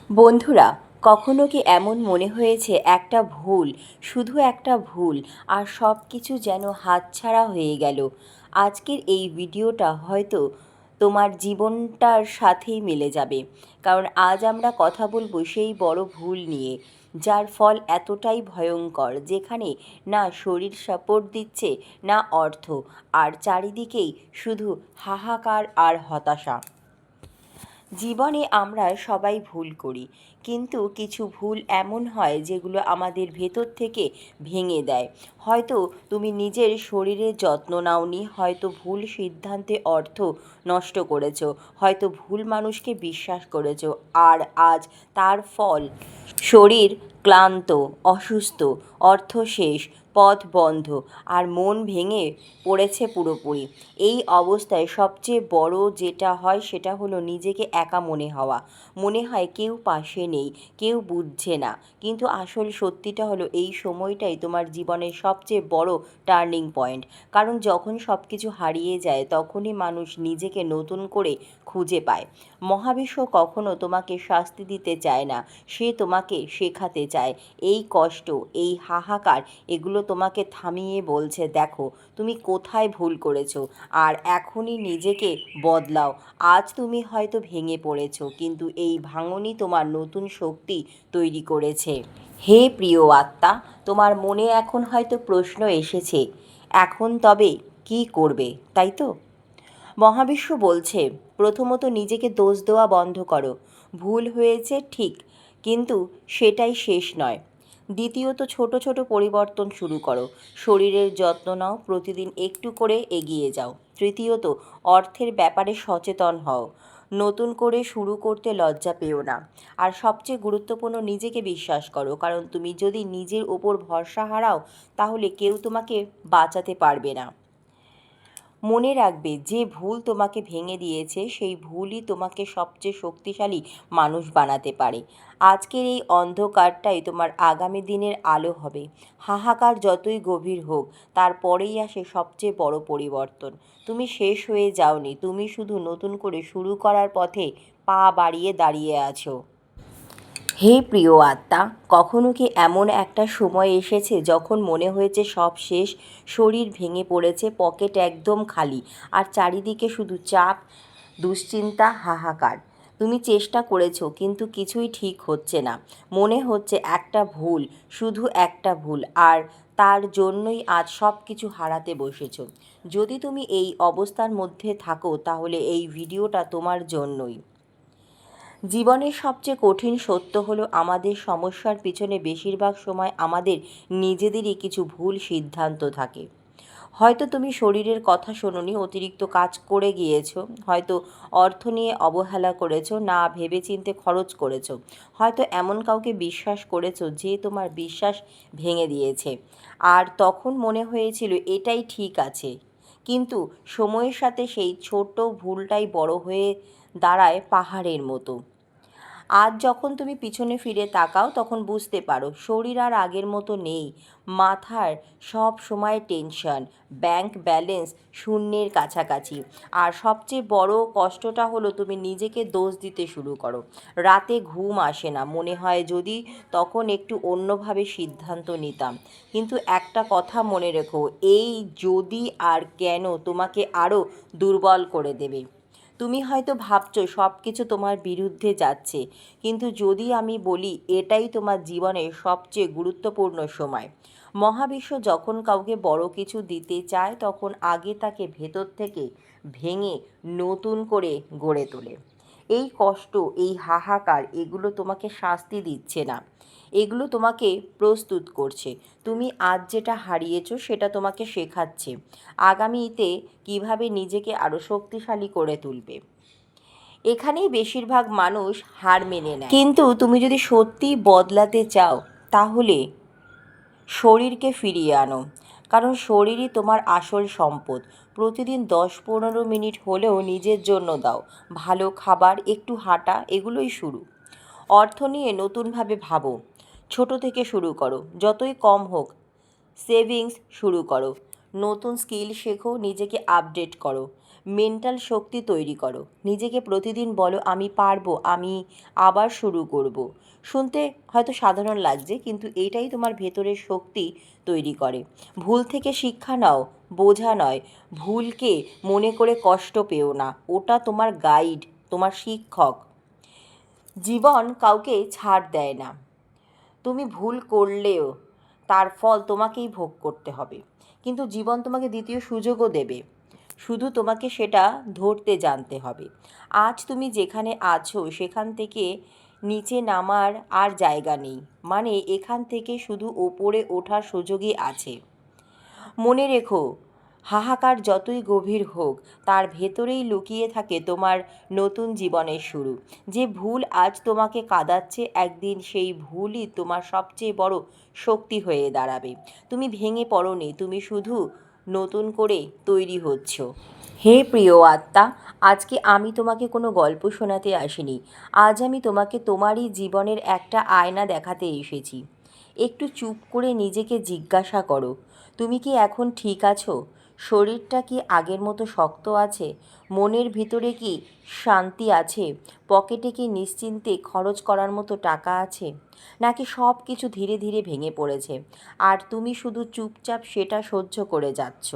বন্ধুরা, কখনো কি এমন মনে হয়েছে একটা ভুল, শুধু একটা ভুল, আর সব কিছু যেন হাতছাড়া হয়ে গেল? আজকের এই ভিডিওটা হয়তো তোমার জীবনটার সাথেই মিলে যাবে, কারণ আজ আমরা কথা বলবো সেই বড় ভুল নিয়ে, যার ফল এতটাই ভয়ঙ্কর, যেখানে না শরীর সাপোর্ট দিচ্ছে, না অর্থ, আর চারিদিকেই শুধু হাহাকার আর হতাশা। জীবনে আমরা সবাই ভুল করি, কিন্তু কিছু ভুল এমন হয় যেগুলো আমাদের ভেতর থেকে ভেঙে দেয়। হয়তো তুমি নিজের শরীরের যত্ন নাওনি, হয়তো ভুল সিদ্ধান্তে অর্থ নষ্ট করেছো, হয়তো ভুল মানুষকে বিশ্বাস করেছো, আর আজ তার ফল শরীর ক্লান্ত, অসুস্থ, অর্থ শেষ, পথ বন্ধ, আর মন ভেঙে পড়েছে পুরোপুরি। এই অবস্থায় সবচেয়ে বড় যেটা হয় সেটা হলো নিজেকে একা মনে হওয়া। মনে হয় কেউ পাশে নেই, কেউ বুঝছে না। কিন্তু আসল সত্যিটা হলো এই সময়টাই তোমার জীবনের সবচেয়ে বড় টার্নিং পয়েন্ট। কারণ যখন সব কিছু হারিয়ে যায় তখনই মানুষ নিজেকে নতুন করে খুঁজে পায়। মহাবিশ্ব কখনো তোমাকে শাস্তি দিতে চায় না, সে তোমাকে শেখাতে চায়। এই কষ্ট, এই হাহাকার, এগুলো তোমাকে থামিয়ে বলছে, দেখো তুমি কোথায় ভুল করেছো, আর এখনই নিজেকে বদলাও। আজ তুমি হয়তো ভেঙে পড়েছো, কিন্তু এই ভাঙনই তোমার নতুন শক্তি তৈরি করেছে। হে প্রিয় আত্মা, তোমার মনে এখন হয়তো প্রশ্ন এসেছে, এখন তবে কি করবে, তাই তো? মহাবিশ্ব বলছে, প্রথমত নিজেকে দোষ দেওয়া বন্ধ করো। ভুল হয়েছে ঠিক, কিন্তু সেটাই শেষ নয়। দ্বিতীয়ত, ছোট ছোট পরিবর্তন শুরু করো। শরীরের যত্ন নাও, প্রতিদিন একটু করে এগিয়ে যাও। তৃতীয়ত, অর্থের ব্যাপারে সচেতন হও। নতুন করে শুরু করতে লজ্জা পেও না। আর সবচেয়ে গুরুত্বপূর্ণ, নিজেকে বিশ্বাস করো, কারণ তুমি যদি নিজের ওপর ভরসা হারাও তাহলে কেউ তোমাকে বাঁচাতে পারবে না। মনে রাখবে, যে ভুল তোমাকে ভেঙে দিয়েছে সেই ভুলই তোমাকে সবচেয়ে শক্তিশালী মানুষ বানাতে পারে। আজকের এই অন্ধকারটাই তোমার আগামী দিনের আলো হবে। হাহাকার যতই গভীর হোক, তারপরেই আসে সবচেয়ে বড় পরিবর্তন। তুমি শেষ হয়ে যাওনি, তুমি শুধু নতুন করে শুরু করার পথে পা বাড়িয়ে দাঁড়িয়ে আছো। হে প্রিয় আত্মা, কখনো কি এমন একটা সময় এসেছে যখন মনে হয়েছে সব শেষ, শরীর ভেঙে পড়েছে, পকেট একদম খালি, আর চারিদিকে শুধু চাপ, দুশ্চিন্তা, হাহাকার? তুমি চেষ্টা করেছো, কিন্তু কিছুই ঠিক হচ্ছে না। মনে হচ্ছে একটা ভুল, শুধু একটা ভুল, আর তার জন্যই আজ সব কিছু হারাতে বসেছো। যদি তুমি এই অবস্থার মধ্যে থাকো তাহলে এই ভিডিওটা তোমার জন্যই। জীবনের সবচেয়ে কঠিন সত্য হলো, আমাদের সমস্যার পিছনে বেশিরভাগ সময় আমাদের নিজেদেরই কিছু ভুল সিদ্ধান্ত থাকে। হয়তো তুমি শরীরের কথা শোনোনি, অতিরিক্ত কাজ করে গিয়েছো, হয়তো অর্থ নিয়ে অবহেলা করেছো, না ভেবেচিন্তে খরচ করেছো, হয়তো এমন কাউকে বিশ্বাস করেছো যে তোমার বিশ্বাস ভেঙে দিয়েছে, আর তখন মনে হয়েছিল এটাই ঠিক আছে। কিন্তু সময়ের সাথে সেই ছোট ভুলটাই বড় হয়ে দাঁড়ায় পাহাড়ের মতো। আজ যখন তুমি পিছনে ফিরে তাকাও তখন বুঝতে পারো শরীর আর আগের মতো নেই। মাথার সব সময় টেনশন, ব্যাংক ব্যালেন্স শূন্যের কাছাকাছি, আর সবচেয়ে বড় কষ্টটা হলো তুমি নিজেকে দোষ দিতে শুরু করো। রাতে ঘুম আসে না, মনে হয় যদি তখন একটু অন্যভাবে সিদ্ধান্ত নিতাম। কিন্তু একটা কথা মনে রেখো, এই যদি আর কেন তোমাকে আরও দুর্বল করে দেবে। তুমি হয়তো ভাবছো সব কিছু তোমার বিরুদ্ধে যাচ্ছে, কিন্তু যদি আমি বলি এটাই তোমার জীবনের সবচেয়ে গুরুত্বপূর্ণ সময়। মহাবিশ্ব যখন কাউকে বড় কিছু দিতে চায় তখন আগে তাকে ভেতর থেকে ভেঙে নতুন করে গড়ে তোলে। এই কষ্ট, এই হাহাকার, এগুলো তোমাকে শাস্তি দিচ্ছে না, এগুলো তোমাকে প্রস্তুত করছে। তুমি আজ যেটা হারিয়েছো সেটা তোমাকে শেখাচ্ছে আগামীতে কিভাবে নিজেকে আরও শক্তিশালী করে তুলবে। এখানেই বেশিরভাগ মানুষ হার মেনে নেয়। কিন্তু তুমি যদি সত্যিই বদলাতে চাও তাহলে শরীরকে ফিরিয়ে আনো, কারণ শরীরই তোমার আসল সম্পদ। প্রতিদিন 10-15 মিনিট হলেও নিজের জন্য দাও। ভালো খাবার, একটু হাঁটা, এগুলোই শুরু। অর্থ নিয়ে নতুনভাবে ভাবো, ছোট থেকে শুরু করো, যতই কম হোক। সেভিংস শুরু করো, নতুন স্কিল শেখো, নিজেকে আপডেট করো। মেন্টাল শক্তি তৈরি করো। নিজেকে প্রতিদিন বলো, আমি পারবো, আমি আবার শুরু করব। শুনতে হয়তো সাধারণ লাগছে, কিন্তু এইটাই তোমার ভেতরের শক্তি তৈরি করে। ভুল থেকে শিক্ষা নাও, বোঝা নয়। ভুলকে মনে করে কষ্ট পেও না, ওটা তোমার গাইড, তোমার শিক্ষক। জীবন কাউকে ছাড় দেয় না। তুমি ভুল করলেও তার ফল তোমাকেই ভোগ করতে হবে, কিন্তু জীবন তোমাকে দ্বিতীয় সুযোগও দেবে। শুধু তোমাকে সেটা ধরতে জানতে হবে। আজ তুমি যেখানে আছো সেখান থেকে নিচে নামার আর জায়গা নেই, মানে এখান থেকে শুধু ওপরে ওঠার সুযোগই আছে। মনে রেখো, হাহাকার যতই গভীর হোক, তার ভেতরেই লুকিয়ে থাকে তোমার নতুন জীবনের শুরু। যে ভুল আজ তোমাকে কাঁদাচ্ছে, একদিন সেই ভুলই তোমার সবচেয়ে বড় শক্তি হয়ে দাঁড়াবে। তুমি ভেঙে পড়োনি, তুমি শুধু নতুন করে তৈরি হচ্ছ। হে প্রিয় আত্মা, আজকে আমি তোমাকে কোনো গল্প শোনাতে আসিনি। আজ আমি তোমাকে তোমারই জীবনের একটা আয়না দেখাতে এসেছি। একটু চুপ করে নিজেকে জিজ্ঞাসা করো, তুমি কি এখন ঠিক আছো? শরীরটা কি আগের মতো শক্ত আছে? মনের ভিতরে কি শান্তি আছে? পকেটে কি নিশ্চিন্তে খরচ করার মতো টাকা আছে? নাকি সব কিছু ধীরে ধীরে ভেঙে পড়েছে আর তুমি শুধু চুপচাপ সেটা সহ্য করে যাচ্ছ?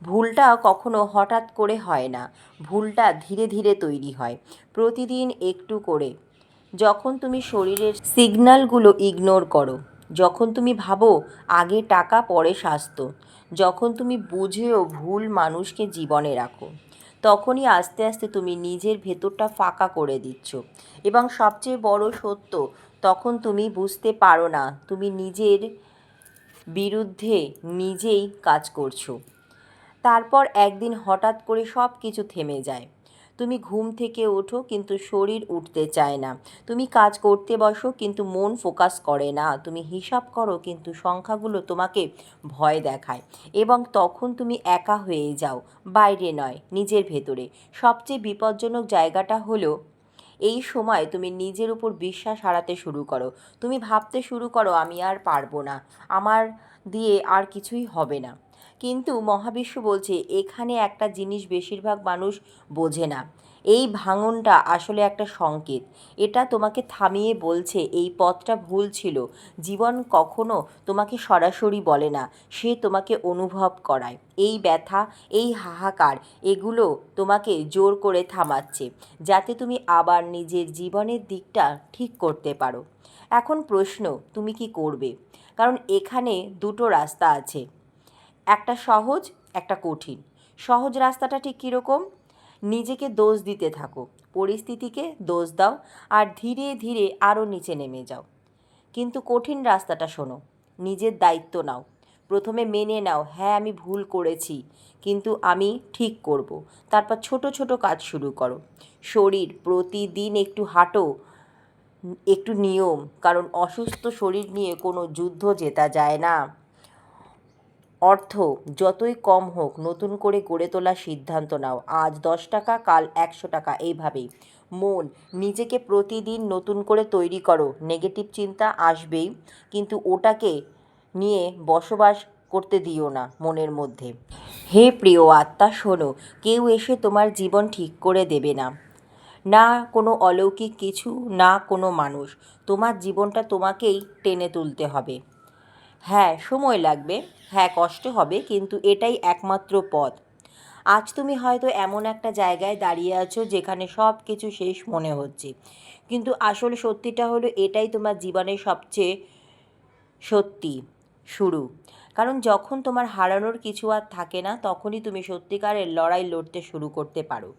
ভুলটা কখনো হঠাৎ করে হয় না, ভুলটা ধীরে ধীরে তৈরি হয়, প্রতিদিন একটু করে। যখন তুমি শরীরের সিগন্যালগুলো ইগনোর করো, যখন তুমি ভাবো আগে টাকা পরে স্বাস্থ্য, যখন তুমি বুঝেও ভুল মানুষকে জীবনে রাখো, তখনই আস্তে আস্তে তুমি নিজের ভেতরটা ফাঁকা করে দিচ্ছ। এবং সবচেয়ে বড় সত্য, তখন তুমি বুঝতে পারো না তুমি নিজের বিরুদ্ধে নিজেই কাজ করছো। তারপর একদিন হঠাৎ করে সব কিছু থেমে যায়। তুমি ঘুম থেকে ওঠো কিন্তু শরীর উঠতে চায় না। তুমি কাজ করতে বসো কিন্তু মন ফোকাস করে না। তুমি হিসাব করো কিন্তু সংখ্যাগুলো তোমাকে ভয় দেখায়। এবং তখন তুমি একা হয়ে যাও, বাইরে নয়, নিজের ভেতরে। সবচেয়ে বিপজ্জনক জায়গাটা হলো এই সময় তুমি নিজের উপর বিশ্বাস হারাতে শুরু করো। তুমি ভাবতে শুরু করো, আমি আর পারবো না, আমার দিয়ে আর কিছুই হবে না। কিন্তু মহাবিশ্ব বলছে এখানে একটা জিনিস বেশিরভাগ মানুষ বোঝে না। এই ভাঙনটা আসলে একটা সংকেত। এটা তোমাকে থামিয়ে বলছে এই পথটা ভুল ছিল। জীবন কখনো তোমাকে সরাসরি বলে না, সে তোমাকে অনুভব করায়। এই ব্যথা, এই হাহাকার, এগুলো তোমাকে জোর করে থামাচ্ছে, যাতে তুমি আবার নিজের জীবনের দিকটা ঠিক করতে পারো। এখন প্রশ্ন, তুমি কি করবে? কারণ এখানে দুটো রাস্তা আছে, একটা সহজ, একটা কঠিন। সহজ রাস্তাটা ঠিক কীরকম? নিজেকে দোষ দিতে থাকো, পরিস্থিতিকে দোষ দাও আর ধীরে ধীরে আরও নিচে নেমে যাও। কিন্তু কঠিন রাস্তাটা শোনো, নিজের দায়িত্ব নাও। প্রথমে মেনে নাও, হ্যাঁ আমি ভুল করেছি, কিন্তু আমি ঠিক করব। তারপর ছোট ছোট কাজ শুরু করো। শরীর, প্রতিদিন একটু হাঁটো, একটু নিয়ম, কারণ অসুস্থ শরীর নিয়ে কোনো যুদ্ধ জেতা যায় না। অর্থ যতই কম হোক, নতুন করে গড়ে তোলার সিদ্ধান্ত নাও। আজ 10 টাকা, কাল 100 টাকা, এইভাবেই। মন, নিজেকে প্রতিদিন নতুন করে তৈরি করো। নেগেটিভ চিন্তা আসবেই, কিন্তু ওটাকে নিয়ে বসবাস করতে দিও না মনের মধ্যে। হে প্রিয় আত্মা, শোনো, কেউ এসে তোমার জীবন ঠিক করে দেবে না। না কোনো অলৌকিক কিছু, না কোনো মানুষ। তোমার জীবনটা তোমাকেই টেনে তুলতে হবে। হ্যাঁ, সময় লাগবে, হ্যাঁ কষ্ট হবে, কিন্তু এটাই একমাত্র পথ। আজ তুমি হয়তো এমন একটা জায়গায় দাঁড়িয়ে আছো যেখানে সব কিছু শেষ মনে হচ্ছে, কিন্তু আসলে সত্যিটা হলো এটাই তোমার জীবনের সবচেয়ে সত্যি শুরু। কারণ যখন তোমার হারানোর কিছু আর থাকে না, তখনই তুমি সত্যিকারের লড়াই লড়তে শুরু করতে পারো।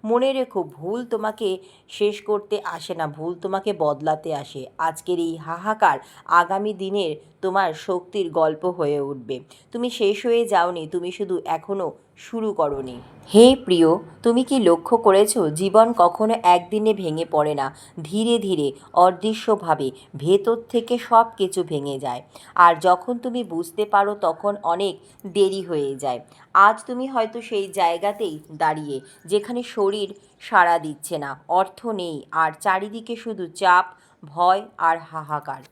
মনে রেখো, ভুল তোমাকে শেষ করতে আসে না, ভুল তোমাকে বদলাতে আসে। আজকের এই হাহাকার আগামী দিনের তোমার শক্তির গল্প হয়ে উঠবে। তুমি শেষ হয়ে যাওনি, তুমি শুধু এখনও শুরু করোনি। হে প্রিয়, তুমি কি লক্ষ্য করেছো জীবন কখনো একদিনে ভেঙে পড়ে না, ধীরে ধীরে, অদৃশ্যভাবে ভেতর থেকে সব কিছু ভেঙে যায়। আর যখন তুমি বুঝতে পারো তখন অনেক দেরি হয়ে যায়। আজ তুমি হয়তো সেই জায়গাতেই দাঁড়িয়ে যেখানে শরীর সাড়া দিচ্ছে না, অর্থ নেই আর চারিদিকে শুধু চাপ, ভয় আর হাহাকার।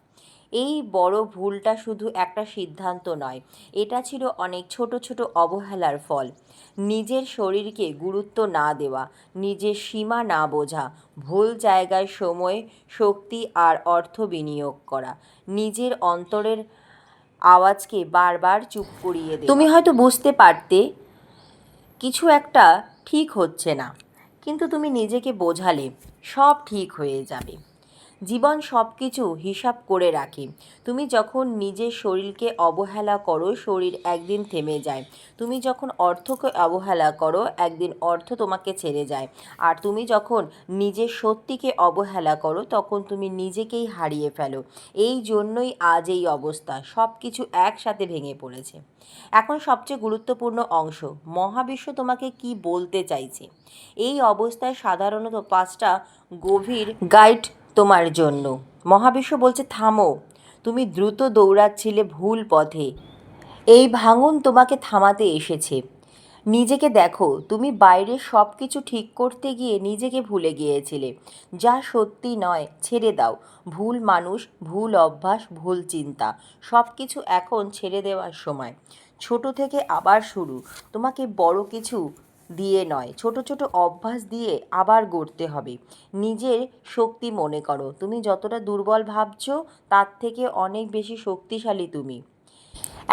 এই বড় ভুলটা শুধু একটা সিদ্ধান্ত নয়, এটা ছিল অনেক ছোট ছোট অবহেলার ফল। নিজের শরীরকে গুরুত্ব না দেওয়া, নিজের সীমা না বোঝা, ভুল জায়গায় সময়, শক্তি আর অর্থ বিনিয়োগ করা, নিজের অন্তরের আওয়াজকে বারবার চুপ করিয়ে দেওয়া। তুমি হয়তো বুঝতে পারতে কিছু একটা ঠিক হচ্ছে না, কিন্তু তুমি নিজেকে বোঝালে সব ঠিক হয়ে যাবে। জীবন সব কিছু হিসাব করে রাখে। তুমি যখন নিজের শরীরকে অবহেলা করো, শরীর একদিন থেমে যায়। তুমি যখন অর্থকে অবহেলা করো, একদিন অর্থ তোমাকে ছেড়ে যায়। আর তুমি যখন নিজের সত্যিকে অবহেলা করো, তখন তুমি নিজেকেই হারিয়ে ফেলো। এই জন্যই আজ এই অবস্থা, সব কিছু একসাথে ভেঙে পড়েছে। এখন সবচেয়ে গুরুত্বপূর্ণ অংশ, মহাবিশ্ব তোমাকে কি বলতে চাইছে। এই অবস্থায় সাধারণত 5টা গভীর গাইড তোমার জন্য। মহাবিশ্ব বলছে, থামো, তুমি দ্রুত দৌড়াচ্ছিলে ভুল পথে। এই ভাঙন তোমাকে থামাতে এসেছে। নিজেকে দেখো, তুমি বাইরে সব কিছু ঠিক করতে গিয়ে নিজেকে ভুলে গিয়েছিলে। যা সত্যি নয় ছেড়ে দাও। ভুল মানুষ, ভুল অভ্যাস, ভুল চিন্তা, সব কিছু এখন ছেড়ে দেওয়ার সময়। ছোট থেকে আবার শুরু। তোমাকে বড় কিছু দিয়ে নয়, ছোট ছোট অভ্যাস দিয়ে আবার গড়তে হবে। নিজের শক্তি মনে করো, তুমি যতটা দুর্বল ভাবছো তার থেকে অনেক বেশি শক্তিশালী তুমি।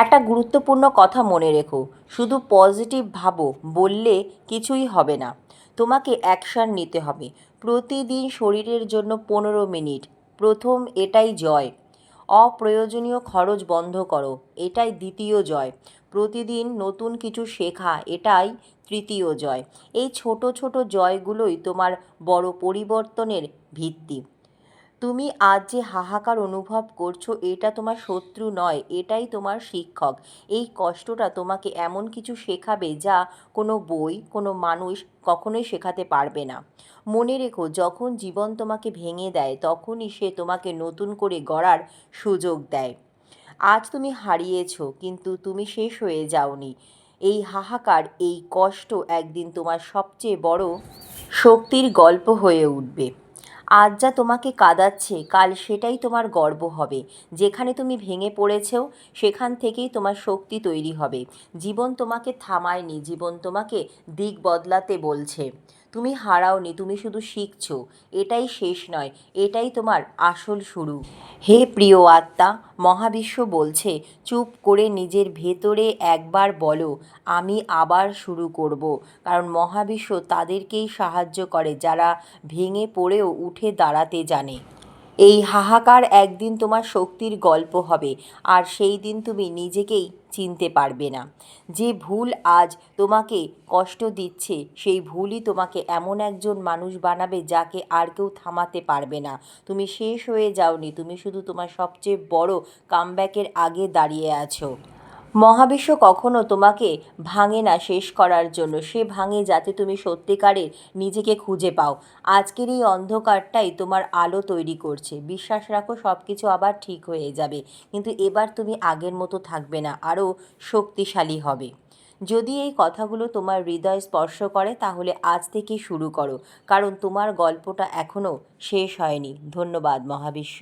একটা গুরুত্বপূর্ণ কথা মনে রেখো, শুধু পজিটিভ ভাবো বললে কিছুই হবে না। তোমাকে অ্যাকশান নিতে হবে। প্রতিদিন শরীরের জন্য 15 মিনিট। প্রথম এটাই জয়। অপ্রয়োজনীয় খরচ বন্ধ করো, এটাই দ্বিতীয় জয়। প্রতিদিন নতুন কিছু শেখা, এটাই তৃতীয় জয়। এই ছোট ছোট জয়গুলোই তোমার বড় পরিবর্তনের ভিত্তি। তুমি আজ যে হাহাকার অনুভব করছো, এটা তোমার শত্রু নয়, এটাই তোমার শিক্ষক। এই কষ্টটা তোমাকে এমন কিছু শেখাবে যা কোনো বই, কোনো মানুষ কখনোই শেখাতে পারবে না। মনে রেখো, যখন জীবন তোমাকে ভেঙে দেয়, তখনই সে তোমাকে নতুন করে গড়ার সুযোগ দেয়। আজ তুমি হারিয়েছো, কিন্তু তুমি শেষ হয়ে যাওনি। এই হাহাকার, এই কষ্ট একদিন তোমার সবচেয়ে বড় শক্তির গল্প হয়ে উঠবে। আজ যা তোমাকে কাঁদাচ্ছে, কাল সেটাই তোমার গর্ব হবে। যেখানে তুমি ভেঙে পড়েছো, সেখান থেকেই তোমার শক্তি তৈরি হবে। জীবন তোমাকে থামায়নি, জীবন তোমাকে দিক বদলাতে বলছে। তুমি হারাওনি, তুমি শুধু শিখছো। এটাই শেষ নয়, এটাই তোমার আসল শুরু। হে প্রিয় আত্মা, মহাবিশ্ব বলছে, চুপ করে নিজের ভেতরে একবার বলো, আমি আবার শুরু করব। কারণ মহাবিশ্ব তাদেরকেই সাহায্য করে যারা ভেঙে পড়েও উঠে দাঁড়াতে জানে। এই হাহাকার একদিন তোমার শক্তির গল্প হবে, আর সেই দিন তুমি নিজেকেই চিনতে পারবে না। যে ভুল আজ তোমাকে কষ্ট দিচ্ছে, সেই ভুলই তোমাকে এমন একজন মানুষ বানাবে যাকে আর কেউ থামাতে পারবে না। তুমি শেষ হয়ে যাওনি, তুমি শুধু তোমার সবচেয়ে বড় কামব্যাকের আগে দাঁড়িয়ে আছো। মহাবিশ্ব কখনো তোমাকে ভাঙে না শেষ করার জন্য, সে ভাঙে যাতে তুমি সত্যিকারের নিজেকে খুঁজে পাও। আজকের এই অন্ধকারটাই তোমার আলো তৈরি করছে। বিশ্বাস রাখো, সব কিছু আবার ঠিক হয়ে যাবে, কিন্তু এবার তুমি আগের মতো থাকবে না, আরও শক্তিশালী হবে। যদি এই কথাগুলো তোমার হৃদয় স্পর্শ করে, তাহলে আজ থেকেই শুরু করো, কারণ তোমার গল্পটা এখনও শেষ হয়নি। ধন্যবাদ মহাবিশ্ব।